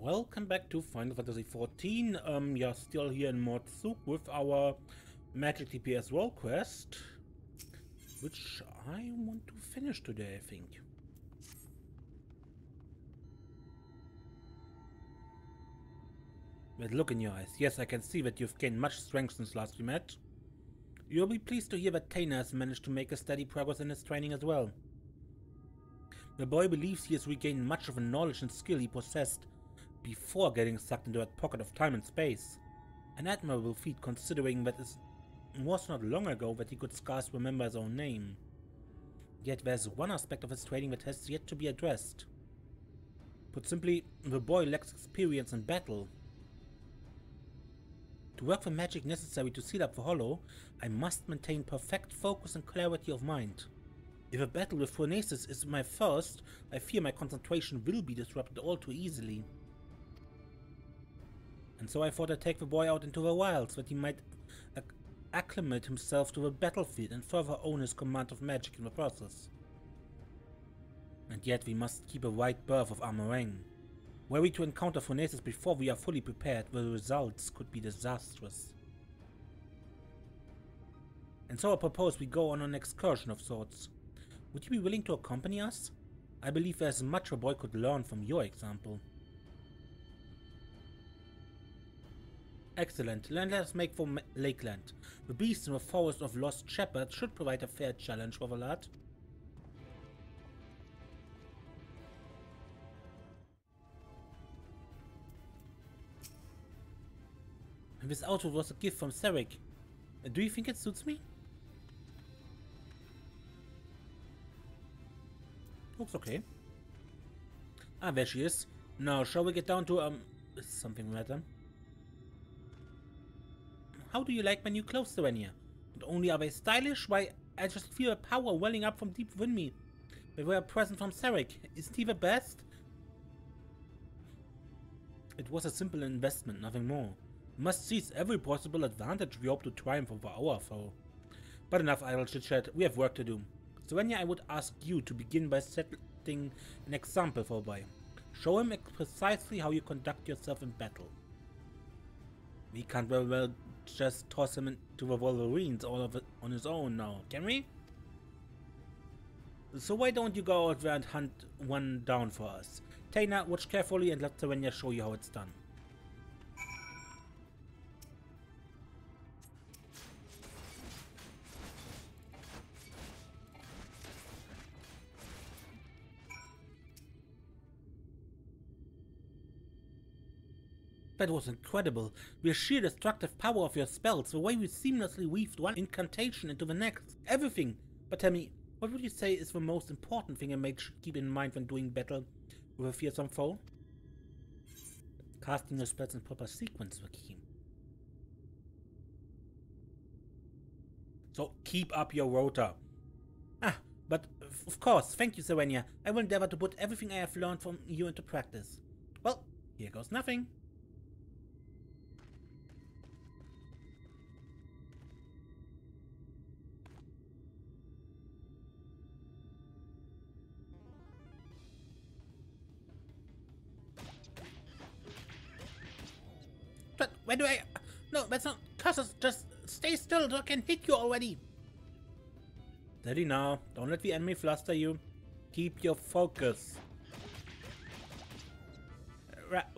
Welcome back to Final Fantasy XIV. Yeah, still here in Mordzug with our Magic DPS role quest, which I want to finish today, I think. With look in your eyes, yes, I can see that you've gained much strength since last we met. You'll be pleased to hear that Taynor has managed to make a steady progress in his training as well. The boy believes he has regained much of the knowledge and skill he possessed before getting sucked into that pocket of time and space. An admirable feat considering that it was not long ago that he could scarce remember his own name. Yet there's one aspect of his training that has yet to be addressed. Put simply, the boy lacks experience in battle. To work the magic necessary to seal up the hollow, I must maintain perfect focus and clarity of mind. If a battle with Phronesys is my first, I fear my concentration will be disrupted all too easily. And so I thought I'd take the boy out into the wilds, that he might acclimate himself to the battlefield and further own his command of magic in the process. And yet we must keep a wide berth of armorang. Were we to encounter Phronesys before we are fully prepared, the results could be disastrous. And so I propose we go on an excursion of sorts. Would you be willing to accompany us? I believe there's much a boy could learn from your example. Excellent, then let us make for Lakeland. The beast in the forest of Lost Shepherds should provide a fair challenge for the lad. And this outfit was a gift from Sarek. Do you think it suits me? Looks okay. Ah, there she is. Now, shall we get down to, is something matter? How do you like my new clothes, Serenia? Not only are they stylish, why, I just feel a power welling up from deep within me. They were a present from Sarek. Isn't he the best? It was a simple investment, nothing more. We must seize every possible advantage we hope to triumph over our foe. But enough idle chit-chat, we have work to do. Serenia, I would ask you to begin by setting an example for a boy. Show him precisely how you conduct yourself in battle. We can't very well just toss him into the Wolverines all of it on his own now, can we? So why don't you go out there and hunt one down for us? Taynor, watch carefully and let Serenia show you how it's done. That was incredible. The sheer destructive power of your spells, the way you seamlessly weaved one incantation into the next, everything. But tell me, what would you say is the most important thing a mage should keep in mind when doing battle with a fearsome foe? Casting your spells in proper sequence is the key. So keep up your rota. Ah, but of course, thank you, Serenia. I will endeavor to put everything I have learned from you into practice. Well, here goes nothing. But where do I... No, that's not... Curses, just stay still so I can hit you already. Steady now. Don't let the enemy fluster you. Keep your focus.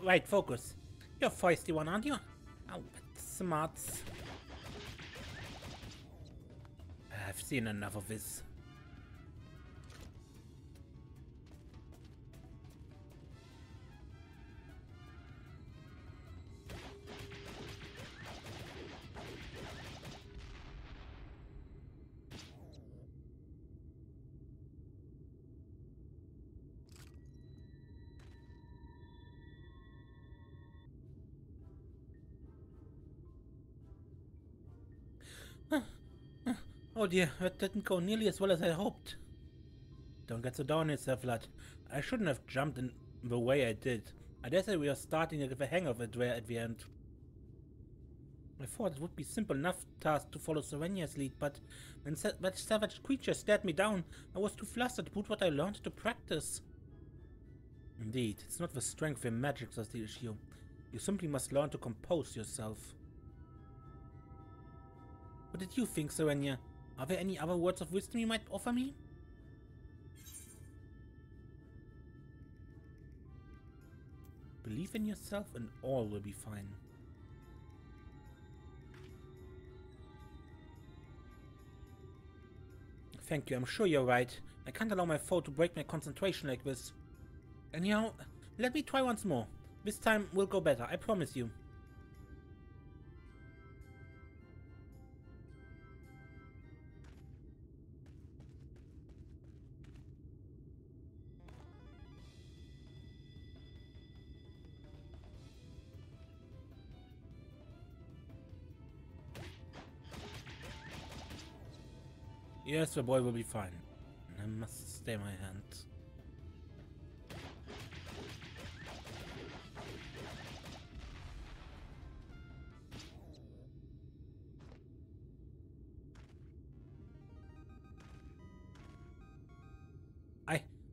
Right, focus. You're a feisty one, aren't you? Oh, smarts. I've seen enough of this. Oh dear, that didn't go nearly as well as I hoped. Don't get so down on yourself, lad. I shouldn't have jumped in the way I did. I dare say we are starting to get the hang of it at the end. I thought it would be simple enough task to follow Serenia's lead, but when that savage creature stared me down, I was too flustered to put what I learned to practice. Indeed, it's not the strength of your magic that's the issue. You simply must learn to compose yourself. What did you think, Serenia? Are there any other words of wisdom you might offer me? Believe in yourself and all will be fine. Thank you, I'm sure you're right. I can't allow my foe to break my concentration like this. Anyhow, let me try once more. This time will go better, I promise you. Yes, the boy will be fine. I must stay my hand.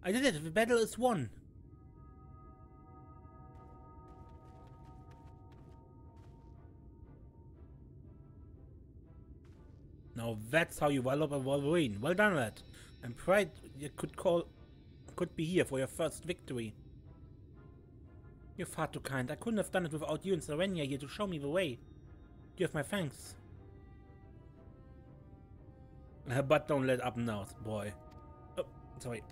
I did it! The battle is won! Now that's how you develop a Wolverine. Well done, lad. I'm proud you could be here for your first victory. You're far too kind. I couldn't have done it without you and Serenia here to show me the way. You have my thanks. But don't let up now, boy. Oh, sorry.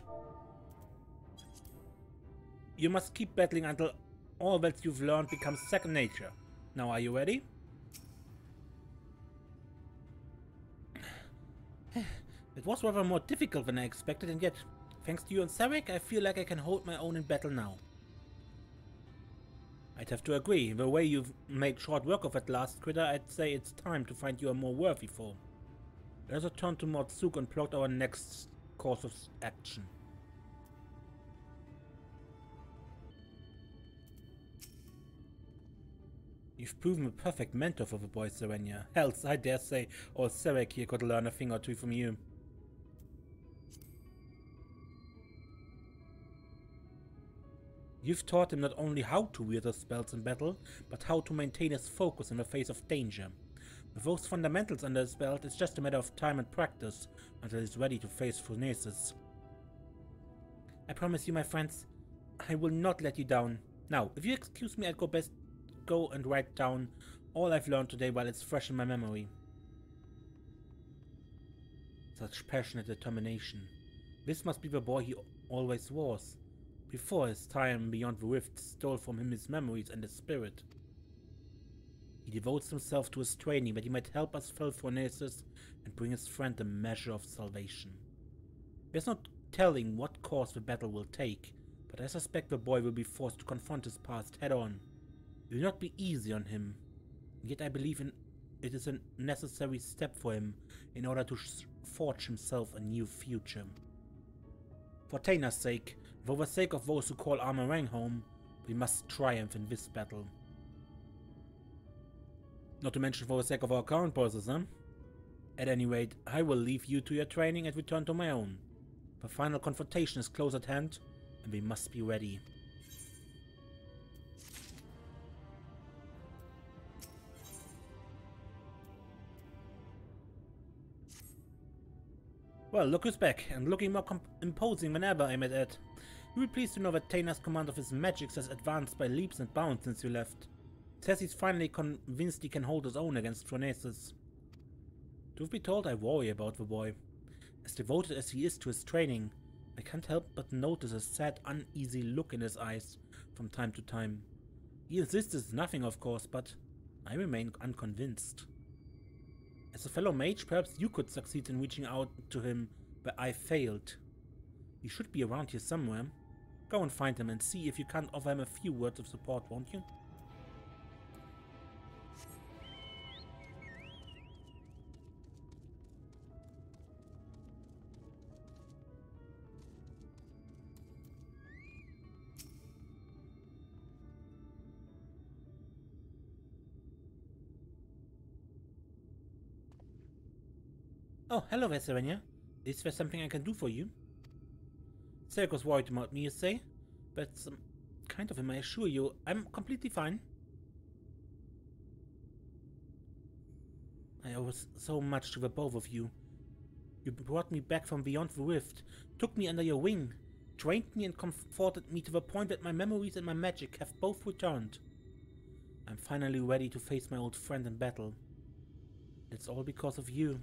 You must keep battling until all that you've learned becomes second nature. Now are you ready? It was rather more difficult than I expected, and yet, thanks to you and Sarek, I feel like I can hold my own in battle now. I'd have to agree. The way you've made short work of that last critter, I'd say it's time to find you a more worthy foe. Let us return to Mortsuk and plot our next course of action. You've proven a perfect mentor for the boy, Serenia. Else, I dare say, old Sarek here could learn a thing or two from you. You've taught him not only how to wield his spells in battle, but how to maintain his focus in the face of danger. With those fundamentals under his belt, it's just a matter of time and practice until he's ready to face Phronesys. I promise you, my friends, I will not let you down. Now, if you excuse me, I'd go and write down all I've learned today while it's fresh in my memory. Such passionate determination. This must be the boy he always was. Before his time beyond the rift stole from him his memories and his spirit. He devotes himself to his training that he might help us fell Phronesys and bring his friend a measure of salvation. There's no telling what course the battle will take, but I suspect the boy will be forced to confront his past head-on. It will not be easy on him, yet I believe it is a necessary step for him in order to forge himself a new future. For Taynor's sake, for the sake of those who call Armorang home, we must triumph in this battle. Not to mention for the sake of our current bosses, huh? At any rate, I will leave you to your training and return to my own. The final confrontation is close at hand, and we must be ready. Well, look who's back, and looking more imposing than ever, I might add. You will be pleased to know that Taynor's command of his magic has advanced by leaps and bounds since you left. Says he's finally convinced he can hold his own against Phronesys. Truth be told, I worry about the boy. As devoted as he is to his training, I can't help but notice a sad, uneasy look in his eyes from time to time. He insists it's nothing, of course, but I remain unconvinced. As a fellow mage, perhaps you could succeed in reaching out to him where I failed. He should be around here somewhere. Go and find him and see if you can't offer him a few words of support, won't you? Oh, hello there, Serenia. Is there something I can do for you? Sarek was worried about me, you say? But Kind of him, I assure you. I'm completely fine. I owe so much to the both of you. You brought me back from beyond the rift, took me under your wing, trained me and comforted me to the point that my memories and my magic have both returned. I'm finally ready to face my old friend in battle. It's all because of you.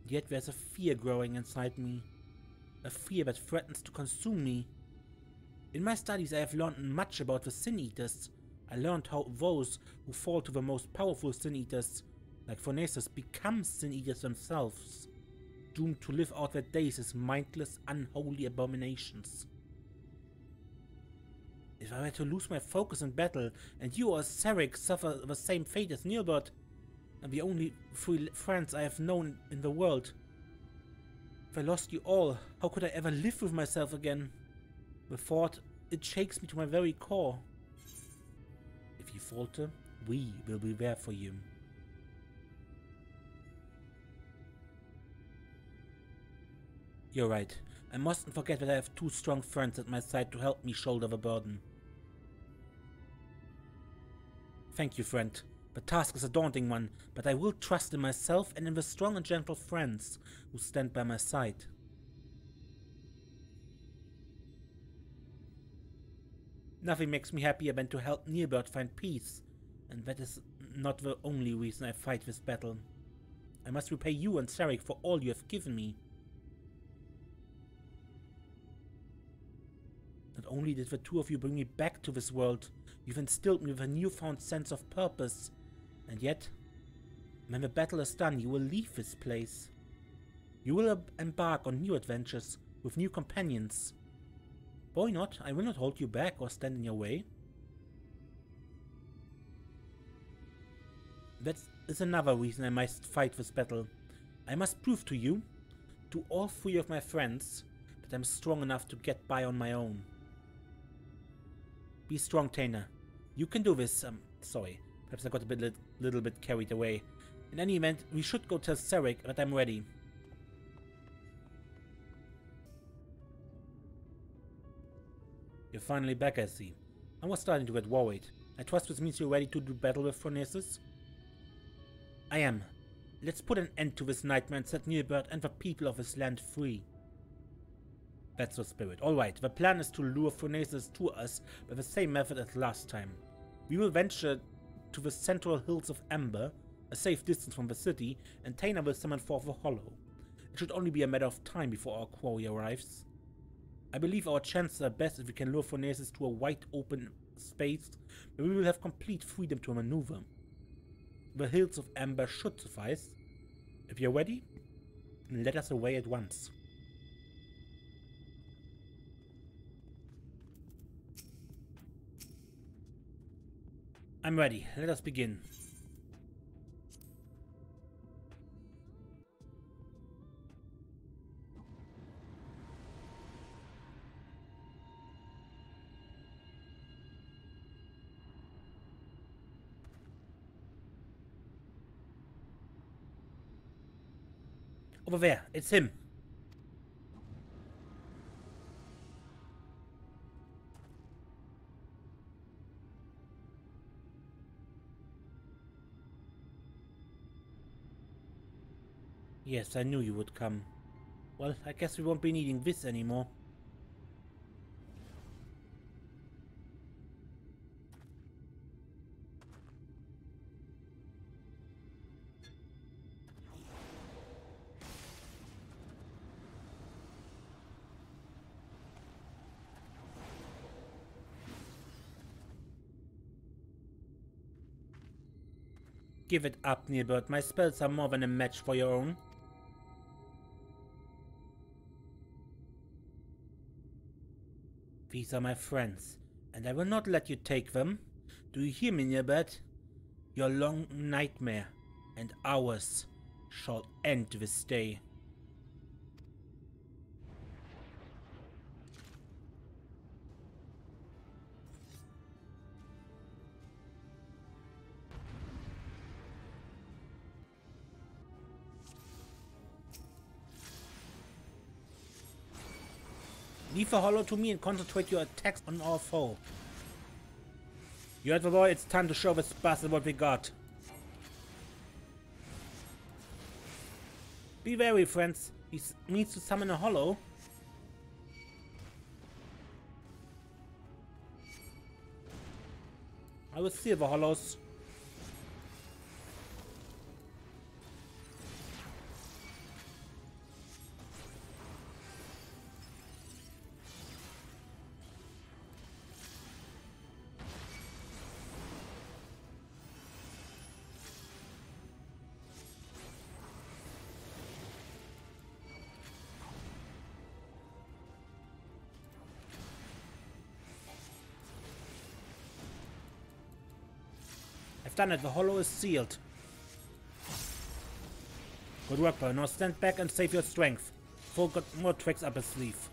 Yet there's a fear growing inside me. A fear that threatens to consume me. In my studies I have learned much about the Sin Eaters. I learned how those who fall to the most powerful Sin Eaters, like Phronesys, become Sin Eaters themselves, doomed to live out their days as mindless, unholy abominations. If I were to lose my focus in battle, and you or Sarek suffer the same fate as Nyelbert, and the only three friends I have known in the world, if I lost you all, how could I ever live with myself again? The thought, it shakes me to my very core. If you falter, we will be there for you. You're right. I mustn't forget that I have two strong friends at my side to help me shoulder the burden. Thank you, friend. The task is a daunting one, but I will trust in myself and in the strong and gentle friends who stand by my side. Nothing makes me happier than to help Nyelbert find peace, and that is not the only reason I fight this battle. I must repay you and Sarek for all you have given me. Not only did the two of you bring me back to this world, you've instilled me with a newfound sense of purpose, and yet, when the battle is done, you will leave this place. You will embark on new adventures with new companions. Why not? I will not hold you back or stand in your way. That is another reason I must fight this battle. I must prove to you, to all three of my friends, that I'm strong enough to get by on my own. Be strong, Taynor. You can do this. Sorry. Perhaps I got a little bit carried away. In any event, we should go tell Sarek that I'm ready. You're finally back, I see. I was starting to get worried. I trust this means you're ready to do battle with Phronesys? I am. Let's put an end to this nightmare and set Nyelbert and the people of this land free. That's the spirit. Alright, the plan is to lure Phronesys to us by the same method as last time. We will venture to the central hills of Amber, a safe distance from the city, and Taynor will summon forth the Hollow. It should only be a matter of time before our quarry arrives. I believe our chances are best if we can lure Phronesys to a wide open space where we will have complete freedom to maneuver. The hills of Amber should suffice. If you're ready, let us away at once. I'm ready. Let us begin. Over there, it's him. Yes, I knew you would come. Well, I guess we won't be needing this anymore. Give it up, Nyelbert. My spells are more than a match for your own. These are my friends, and I will not let you take them. Do you hear me, Nyelbert? Your long nightmare and ours shall end this day. Leave the hollow to me and concentrate your attacks on our foe. You heard the boy, it's time to show this bastard what we got. Be wary, friends. He needs to summon a hollow. I will steal the hollows. Done it, the hollow is sealed. Good work, boy. Now stand back and save your strength. Foe got more tricks up his sleeve.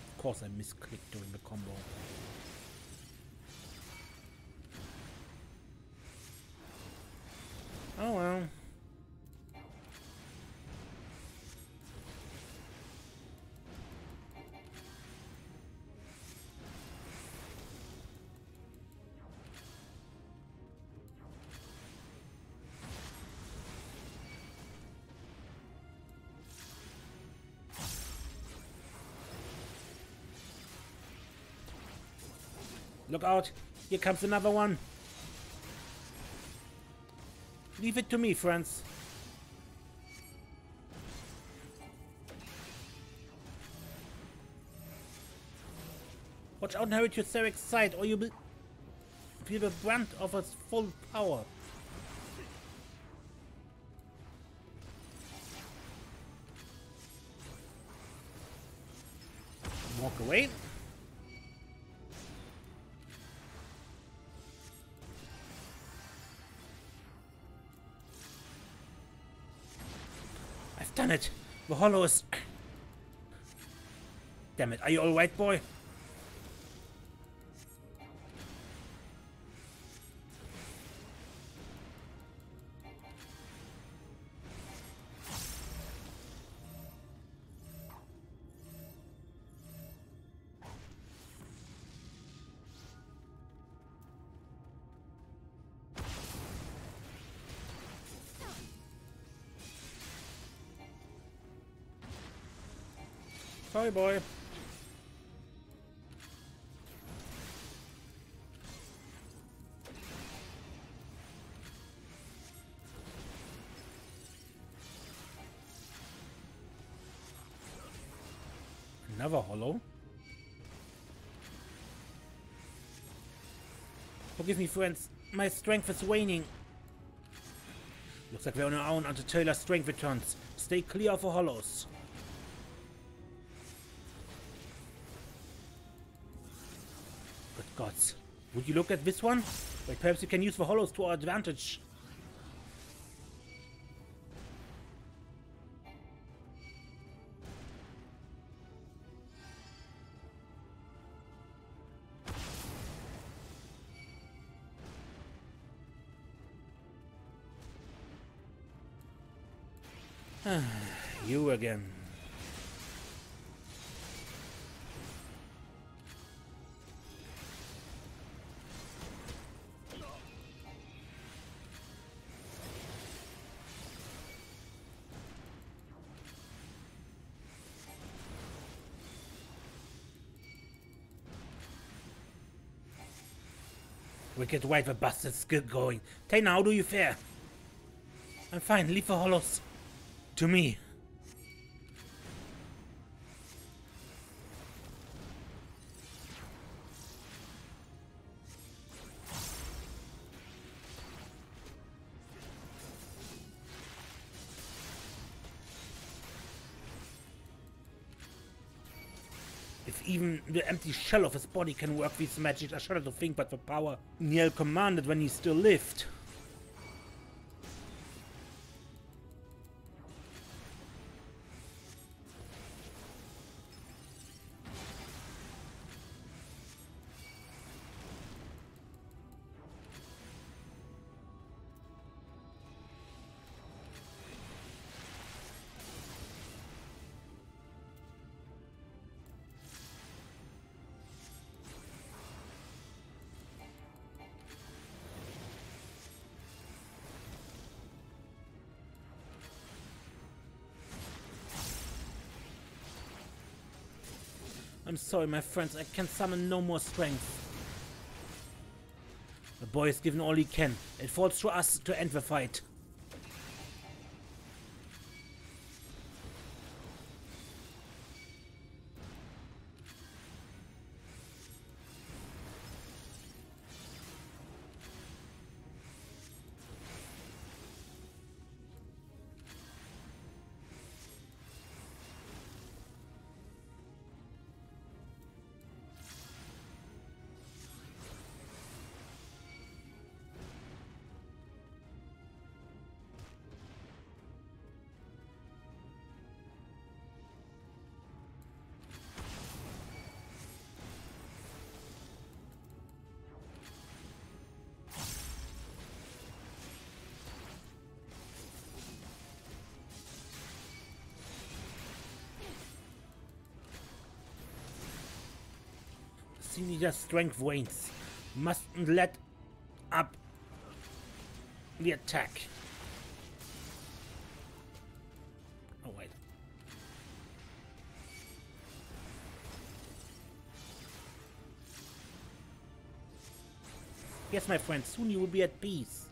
Of course I misclicked during the combo. Oh well. Look out! Here comes another one! Leave it to me, friends. Watch out and hurry to Theric's side, or you will feel the brunt of its full power. Walk away. Done it! The hollow is... Damn it, are you alright, boy? Sorry, boy. Another hollow. Forgive me, friends. My strength is waning. Looks like we're on our own until Taylor's strength returns. Stay clear of the hollows. Gods, would you look at this one? But perhaps you can use the hollows to our advantage. You again. Wicked white, the bastard's still going. Taynor, how do you fare? I'm fine. Leave the hollows to me. If even the empty shell of his body can work these magic, I shudder to think but the power Nyel commanded when he still lived. I'm sorry, my friends. I can summon no more strength. The boy has given all he can. It falls to us to end the fight. Senior strength wanes. Mustn't let up the attack. Oh wait. Yes, my friend, soon you will be at peace.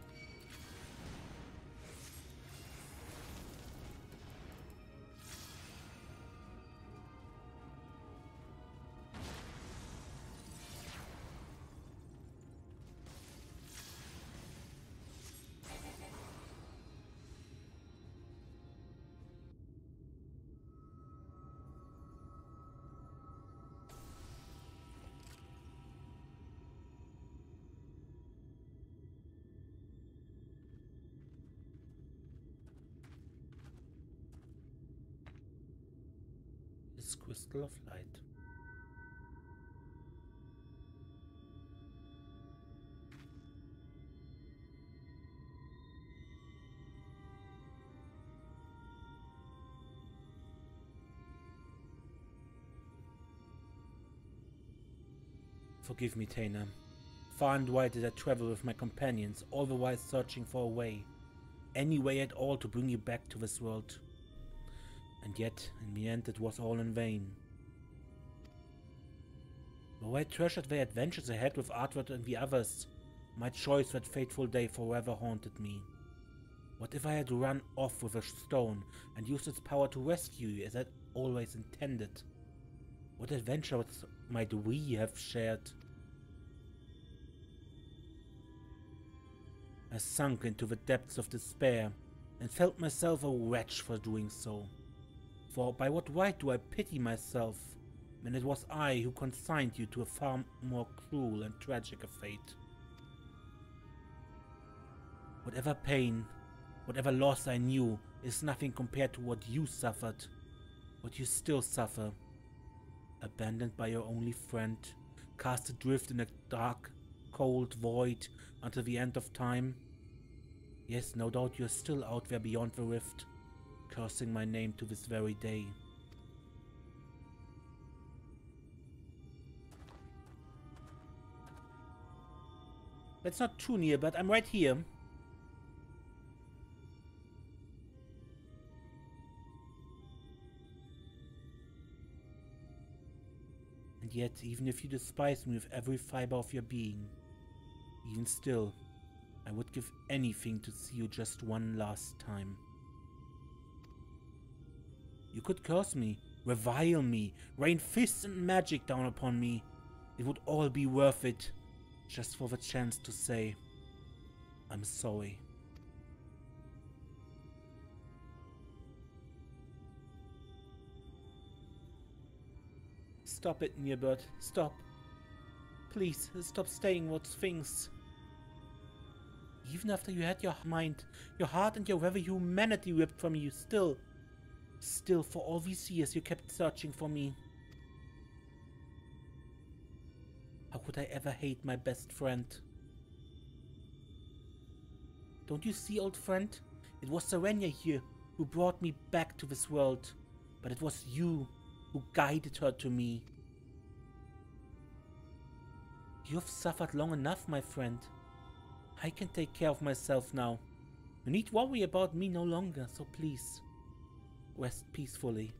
Crystal of light. Forgive me, Taynor. Far and wide did I travel with my companions, all the while searching for a way, any way at all to bring you back to this world. And yet, in the end, it was all in vain. Though I treasured the adventures I had with Artward and the others, my choice that fateful day forever haunted me. What if I had run off with a stone and used its power to rescue you as I'd always intended? What adventures might we have shared? I sunk into the depths of despair and felt myself a wretch for doing so. For by what right do I pity myself, when it was I who consigned you to a far more cruel and tragic a fate? Whatever pain, whatever loss I knew, is nothing compared to what you suffered, what you still suffer. Abandoned by your only friend, cast adrift in a dark, cold void until the end of time. Yes, no doubt you're still out there beyond the rift, cursing my name to this very day. That's not true, Nyelbert. I'm right here. And yet, even if you despise me with every fiber of your being, even still, I would give anything to see you just one last time. You could curse me, revile me, rain fists and magic down upon me. It would all be worth it, just for the chance to say, I'm sorry. Stop it, Nyelbert. Stop. Please, stop saying those things. Even after you had your mind, your heart and your very humanity ripped from you, still, for all these years you kept searching for me. How could I ever hate my best friend? Don't you see, old friend? It was Serenia here who brought me back to this world, but it was you who guided her to me. You've suffered long enough, my friend. I can take care of myself now. You need worry about me no longer, so please, rest peacefully.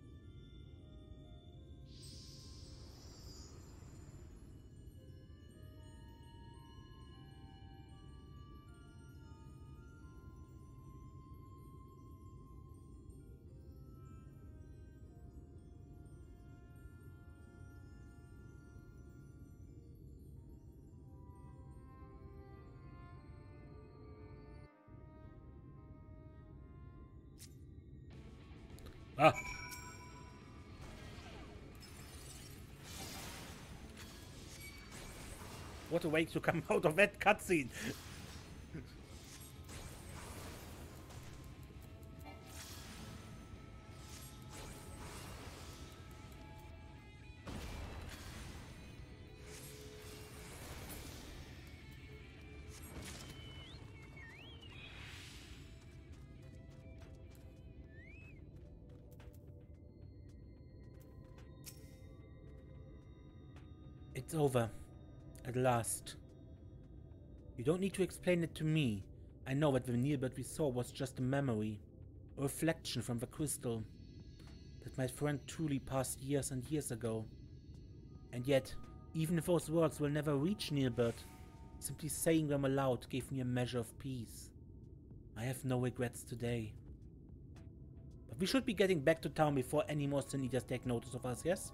Ah! What a way to come out of that cutscene! It's over. At last. You don't need to explain it to me. I know that the Nyelbert we saw was just a memory. A reflection from the crystal. That my friend truly passed years and years ago. And yet, even if those words will never reach Nyelbert, simply saying them aloud gave me a measure of peace. I have no regrets today. But we should be getting back to town before any more Sin Eaters take notice of us, yes?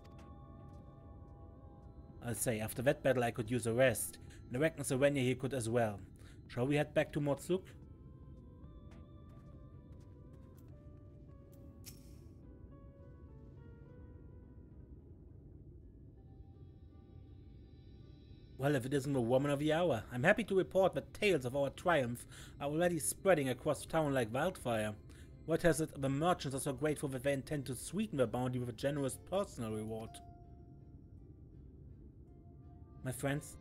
I'll say, after that battle I could use a rest, and I reckon Serenia here could as well. Shall we head back to Motsuk? Well, if it isn't the woman of the hour, I'm happy to report that tales of our triumph are already spreading across town like wildfire. What has it, the merchants are so grateful that they intend to sweeten their bounty with a generous personal reward. My friends,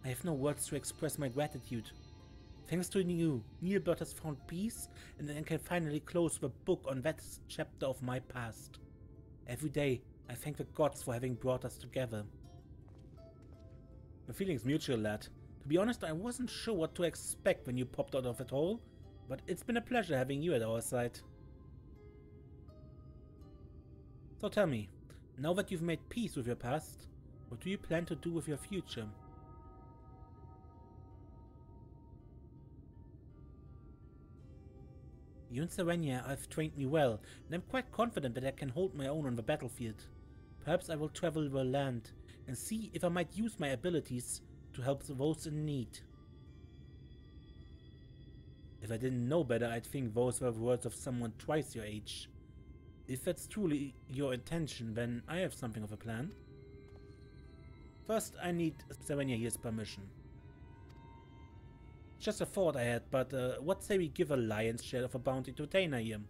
I have no words to express my gratitude. Thanks to you, Nyelbert has found peace and then can finally close the book on that chapter of my past. Every day, I thank the gods for having brought us together. The feeling's mutual, lad. To be honest, I wasn't sure what to expect when you popped out of that hole, but it's been a pleasure having you at our side. So tell me, now that you've made peace with your past, what do you plan to do with your future? You and Serenia have trained me well, and I'm quite confident that I can hold my own on the battlefield. Perhaps I will travel the land and see if I might use my abilities to help those in need. If I didn't know better, I'd think those were words of someone twice your age. If that's truly your intention, then I have something of a plan. First, I need Serenia here's permission. Just a thought I had, but what say we give a lion's share of a bounty to Taynor here?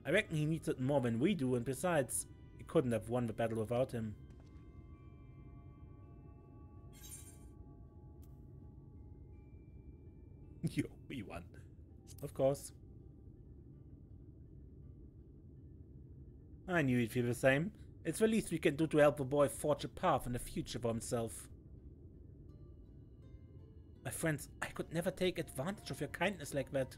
I reckon he needs it more than we do, and besides, we couldn't have won the battle without him. You, we won. Of course. I knew he'd feel the same. It's the least we can do to help the boy forge a path in the future for himself. My friends, I could never take advantage of your kindness like that.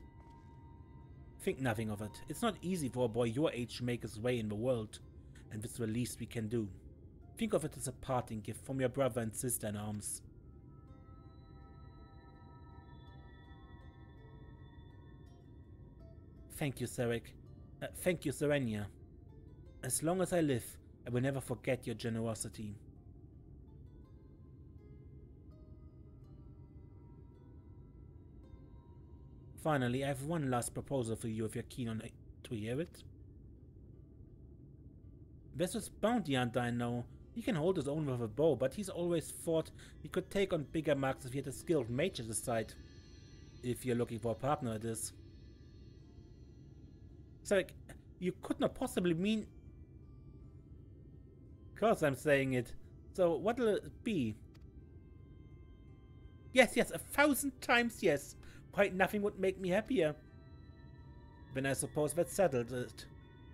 Think nothing of it. It's not easy for a boy your age to make his way in the world, and it's the least we can do. Think of it as a parting gift from your brother and sister in arms. Thank you, Sarek. Thank you, Serenia. As long as I live, I will never forget your generosity. Finally, I have one last proposal for you if you're keen on to hear it. There's this bounty hunter I know. He can hold his own with a bow, but he's always thought he could take on bigger marks if he had a skilled mage at his side. If you're looking for a partner, it is. Sarek, you could not possibly mean... Of course I'm saying it. So what'll it be? Yes, 1,000 times yes. Quite nothing would make me happier. Then I suppose that settled it.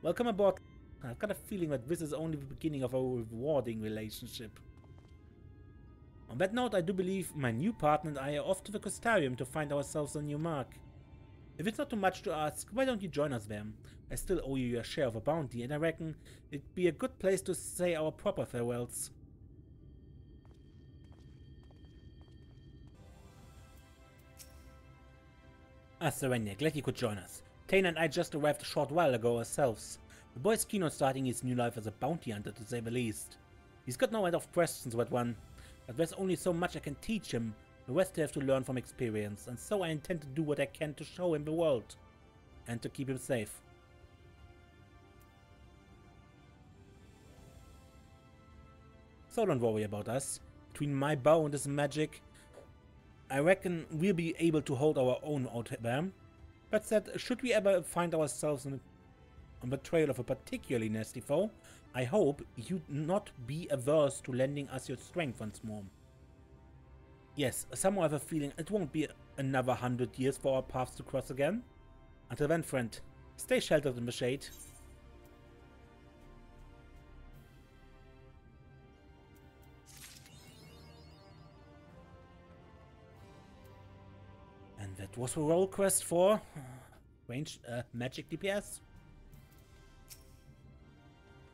Welcome aboard. I've got a feeling that this is only the beginning of a rewarding relationship. On that note, I do believe my new partner and I are off to the Costarium to find ourselves a new mark. If it's not too much to ask, why don't you join us there? I still owe you your share of a bounty, and I reckon it'd be a good place to say our proper farewells. Serenia, glad you could join us. Taynor and I just arrived a short while ago ourselves. The boy's keen on starting his new life as a bounty hunter, to say the least. He's got no end of questions about one, but there's only so much I can teach him. The rest I have to learn from experience, and so I intend to do what I can to show him the world, and to keep him safe. So don't worry about us. Between my bow and this magic, I reckon we'll be able to hold our own out there. But that, should we ever find ourselves on the trail of a particularly nasty foe, I hope you'd not be averse to lending us your strength once more. Yes, somehow I have a feeling it won't be another 100 years for our paths to cross again. Until then, friend, stay sheltered in the shade. And that was the role quest for ranged magic DPS.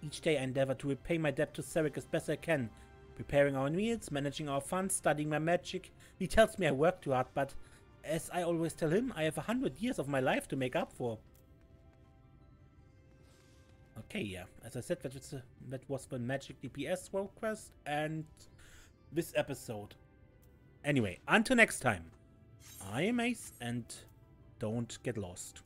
Each day I endeavor to repay my debt to Ceric as best I can, preparing our meals, managing our funds, studying my magic. He tells me I work too hard, but as I always tell him, I have 100 years of my life to make up for. Okay, yeah, as I said, that was the magic DPS role quest and this episode. Anyway, until next time, I am Ace and don't get lost.